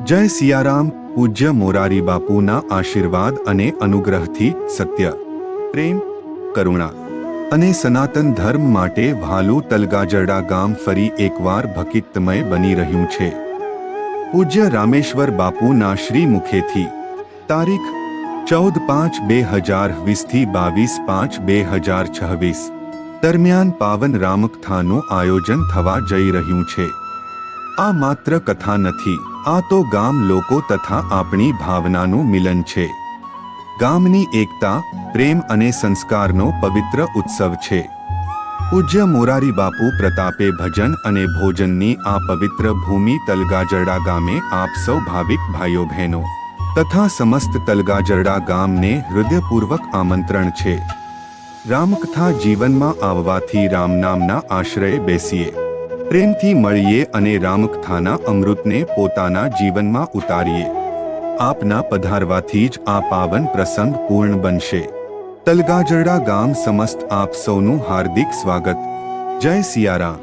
જય સિયારામ. પૂજ્ય મોરારી બાપુના આશીર્વાદ અને અનુગ્રહથી સત્ય, પ્રેમ, કરુણા અને સનાતન ધર્મ માટે વહાલું તલગાજરડા ગામ ફરી એકવાર ભક્તિમય બની રહ્યું છે. પૂજ્ય રામેશ્વર બાપુના શ્રી મુખેથી તારીખ 14/5/2020 થી 22/5/2026 દરમિયાન પાવન રામકથાનું આયોજન થવા જઈ રહ્યું છે. આ માત્ર કથા નથી, આ તો ગામ લોકો તથા આપણી ભાવનાનું મિલન છે. ગામની એકતા, પ્રેમ અને સંસ્કારનો પવિત્ર ઉત્સવ છે. પૂજ્ય મોરારી બાપુ પ્રતાપે ભજન અને ભોજનની આ પવિત્ર ભૂમિ તલગાજરડા ગામે આપ સૌ ભાવિક ભાઈઓ બહેનો તથા સમસ્ત તલગાજરડા ગામને હૃદયપૂર્વક આમંત્રણ છે. રામકથા જીવનમાં આવવાથી રામનામના આશ્રયે બેસીએ, પ્રેમથી મળીએ અને રામકથાના અમૃતને પોતાના જીવનમાં ઉતારીએ. આપના પધારવાથી જ આ પાવન પ્રસંગ પૂર્ણ બનશે. તલગાજરડા ગામ સમસ્ત આપ સૌનું હાર્દિક સ્વાગત. જય સિયારામ.